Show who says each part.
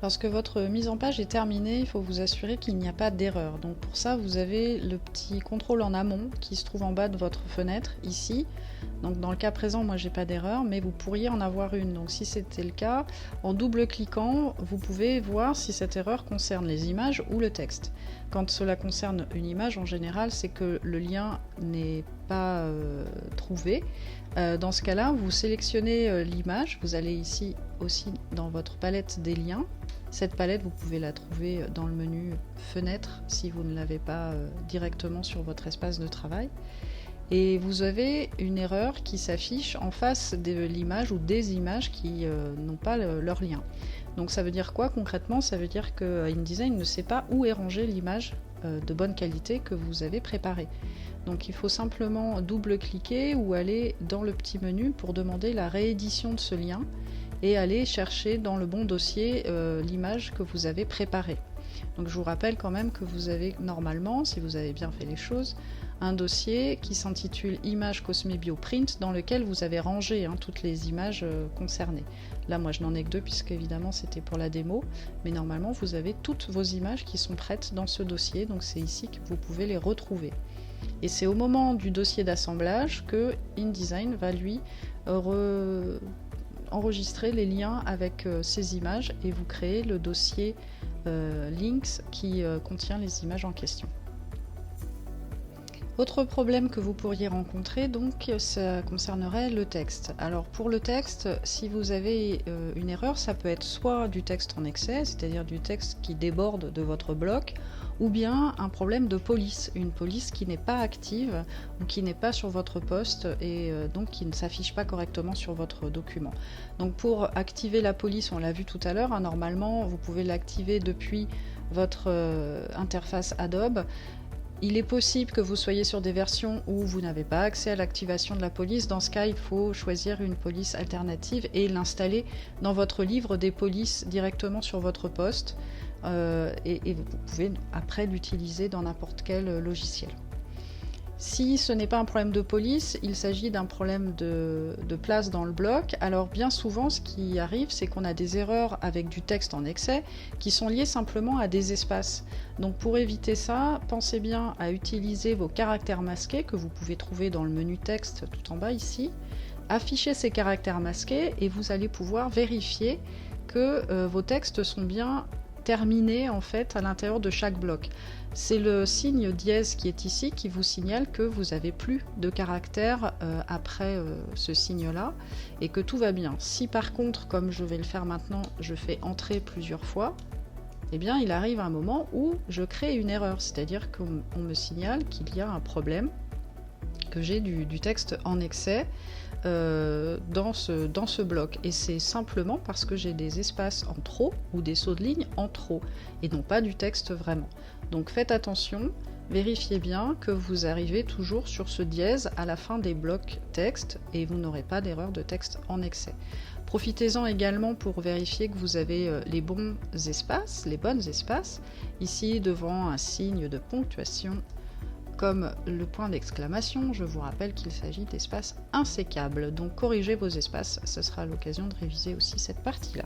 Speaker 1: Lorsque votre mise en page est terminée, il faut vous assurer qu'il n'y a pas d'erreur. Donc pour ça, vous avez le petit contrôle en amont qui se trouve en bas de votre fenêtre, ici. Donc dans le cas présent, moi j'ai pas d'erreur, mais vous pourriez en avoir une. Donc si c'était le cas, en double-cliquant, vous pouvez voir si cette erreur concerne les images ou le texte. Quand cela concerne une image, en général, c'est que le lien n'est pas trouvé. Dans ce cas-là, vous sélectionnez l'image, vous allez ici aussi dans votre palette des liens. Cette palette, vous pouvez la trouver dans le menu Fenêtre si vous ne l'avez pas directement sur votre espace de travail. Et vous avez une erreur qui s'affiche en face de l'image ou des images qui n'ont pas leur lien. Donc ça veut dire quoi concrètement? Ça veut dire que InDesign ne sait pas où est rangée l'image de bonne qualité que vous avez préparée. Donc il faut simplement double-cliquer ou aller dans le petit menu pour demander la réédition de ce lien et aller chercher dans le bon dossier l'image que vous avez préparée. Donc je vous rappelle quand même que vous avez normalement, si vous avez bien fait les choses, un dossier qui s'intitule Images Cosme Bio Print dans lequel vous avez rangé toutes les images concernées. Là moi je n'en ai que deux puisque évidemment c'était pour la démo, mais normalement vous avez toutes vos images qui sont prêtes dans ce dossier, donc c'est ici que vous pouvez les retrouver. Et c'est au moment du dossier d'assemblage que InDesign va lui enregistrer les liens avec ces images et vous créer le dossier links qui contient les images en question. Autre problème que vous pourriez rencontrer, donc, ça concernerait le texte. Alors pour le texte, si vous avez une erreur, ça peut être soit du texte en excès, c'est-à-dire du texte qui déborde de votre bloc, ou bien un problème de police, une police qui n'est pas active ou qui n'est pas sur votre poste et donc qui ne s'affiche pas correctement sur votre document. Donc pour activer la police, on l'a vu tout à l'heure, normalement vous pouvez l'activer depuis votre interface Adobe. Il est possible que vous soyez sur des versions où vous n'avez pas accès à l'activation de la police. Dans ce cas, il faut choisir une police alternative et l'installer dans votre livre des polices directement sur votre poste. Et vous pouvez après l'utiliser dans n'importe quel logiciel. Si ce n'est pas un problème de police, il s'agit d'un problème de place dans le bloc. Alors bien souvent, ce qui arrive, c'est qu'on a des erreurs avec du texte en excès qui sont liées simplement à des espaces. Donc pour éviter ça, pensez bien à utiliser vos caractères masqués que vous pouvez trouver dans le menu texte tout en bas ici. Affichez ces caractères masqués et vous allez pouvoir vérifier que vos textes sont bien terminés en fait à l'intérieur de chaque bloc. C'est le signe dièse qui est ici qui vous signale que vous n'avez plus de caractères après ce signe-là et que tout va bien. Si par contre, comme je vais le faire maintenant, je fais entrer plusieurs fois, eh bien il arrive un moment où je crée une erreur, c'est-à-dire qu'on me signale qu'il y a un problème, que j'ai du texte en excès dans ce bloc. Et c'est simplement parce que j'ai des espaces en trop ou des sauts de ligne en trop et non pas du texte vraiment. Donc faites attention, vérifiez bien que vous arrivez toujours sur ce dièse à la fin des blocs texte et vous n'aurez pas d'erreur de texte en excès. Profitez-en également pour vérifier que vous avez les bons espaces, les bonnes espaces, ici devant un signe de ponctuation comme le point d'exclamation. Je vous rappelle qu'il s'agit d'espaces insécables, donc corrigez vos espaces, ce sera l'occasion de réviser aussi cette partie-là.